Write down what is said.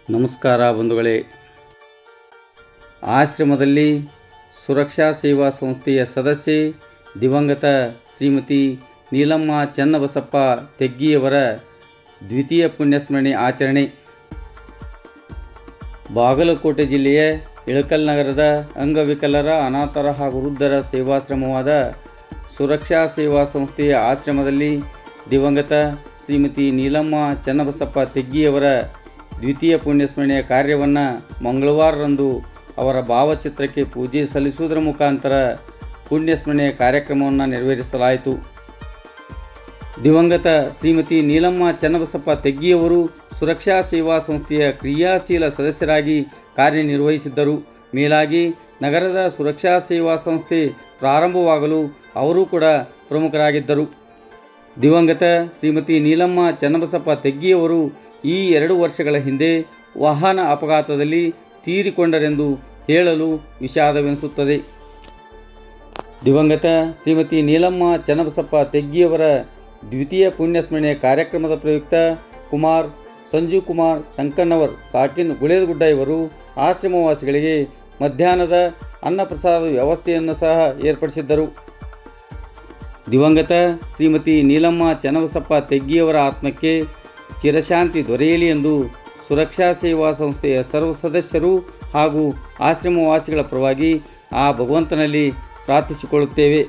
ನಮಸ್ಕಾರ ಬಂಧುಗಳೇ. ಆಶ್ರಮದಲ್ಲಿ ಸುರಕ್ಷಾ ಸೇವಾ ಸಂಸ್ಥೆಯ ಸದಸ್ಯೆ ದಿವಂಗತ ಶ್ರೀಮತಿ ನೀಲಮ್ಮ ಚನ್ನಬಸಪ್ಪ ತೆಗ್ಗಿಯವರ ದ್ವಿತೀಯ ಪುಣ್ಯಸ್ಮರಣೆ ಆಚರಣೆ. ಬಾಗಲಕೋಟೆ ಜಿಲ್ಲೆಯ ಇಳಕಲ್ ನಗರದ ಅಂಗವಿಕಲರ, ಅನಾಥರ ಹಾಗೂ ವೃದ್ಧರ ಸೇವಾಶ್ರಮವಾದ ಸುರಕ್ಷಾ ಸೇವಾ ಸಂಸ್ಥೆಯ ಆಶ್ರಮದಲ್ಲಿ ದಿವಂಗತ ಶ್ರೀಮತಿ ನೀಲಮ್ಮ ಚನ್ನಬಸಪ್ಪ ತೆಗ್ಗಿಯವರ ದ್ವಿತೀಯ ಪುಣ್ಯಸ್ಮರಣೆಯ ಕಾರ್ಯವನ್ನು ಮಂಗಳವಾರರಂದು ಅವರ ಭಾವಚಿತ್ರಕ್ಕೆ ಪೂಜೆ ಸಲ್ಲಿಸುವುದರ ಮುಖಾಂತರ ಪುಣ್ಯಸ್ಮರಣೆಯ ಕಾರ್ಯಕ್ರಮವನ್ನು ನೆರವೇರಿಸಲಾಯಿತು. ದಿವಂಗತ ಶ್ರೀಮತಿ ನೀಲಮ್ಮ ಚನ್ನಬಸಪ್ಪ ತೆಗ್ಗಿಯವರು ಸುರಕ್ಷಾ ಸೇವಾ ಸಂಸ್ಥೆಯ ಕ್ರಿಯಾಶೀಲ ಸದಸ್ಯರಾಗಿ ಕಾರ್ಯನಿರ್ವಹಿಸಿದ್ದರು. ಮೇಲಾಗಿ ನಗರದ ಸುರಕ್ಷಾ ಸೇವಾ ಸಂಸ್ಥೆ ಪ್ರಾರಂಭವಾಗಲು ಅವರು ಕೂಡ ಪ್ರಮುಖರಾಗಿದ್ದರು. ದಿವಂಗತ ಶ್ರೀಮತಿ ನೀಲಮ್ಮ ಚನ್ನಬಸಪ್ಪ ತೆಗ್ಗಿಯವರು ಈ 2 ವರ್ಷಗಳ ಹಿಂದೆ ವಾಹನ ಅಪಘಾತದಲ್ಲಿ ತೀರಿಕೊಂಡರೆಂದು ಹೇಳಲು ವಿಷಾದವೆನಿಸುತ್ತದೆ. ದಿವಂಗತ ಶ್ರೀಮತಿ ನೀಲಮ್ಮ ಚನ್ನಬಸಪ್ಪ ತೆಗ್ಗಿಯವರ ದ್ವಿತೀಯ ಪುಣ್ಯಸ್ಮರಣೆಯ ಕಾರ್ಯಕ್ರಮದ ಪ್ರಯುಕ್ತ ಸಂಜೀವ್ ಕುಮಾರ್ ಸಂಕನ್ನವರ್ ಸಾಕಿನ್ ಗುಳೇದಗುಡ್ಡ ಇವರು ಆಶ್ರಮವಾಸಿಗಳಿಗೆ ಮಧ್ಯಾಹ್ನದ ಅನ್ನಪ್ರಸಾದ ವ್ಯವಸ್ಥೆಯನ್ನು ಸಹ ಏರ್ಪಡಿಸಿದ್ದರು. ದಿವಂಗತ ಶ್ರೀಮತಿ ನೀಲಮ್ಮ ಚನ್ನಬಸಪ್ಪ ತೆಗ್ಗಿಯವರ ಆತ್ಮಕ್ಕೆ ಚಿರಶಾಂತಿ ದೊರೆಯಲಿ ಎಂದು ಸುರಕ್ಷಾ ಸೇವಾ ಸಂಸ್ಥೆಯ ಸರ್ವ ಸದಸ್ಯರು ಹಾಗೂ ಆಶ್ರಮವಾಸಿಗಳ ಪರವಾಗಿ ಆ ಭಗವಂತನಲ್ಲಿ ಪ್ರಾರ್ಥಿಸಿಕೊಳ್ಳುತ್ತೇವೆ.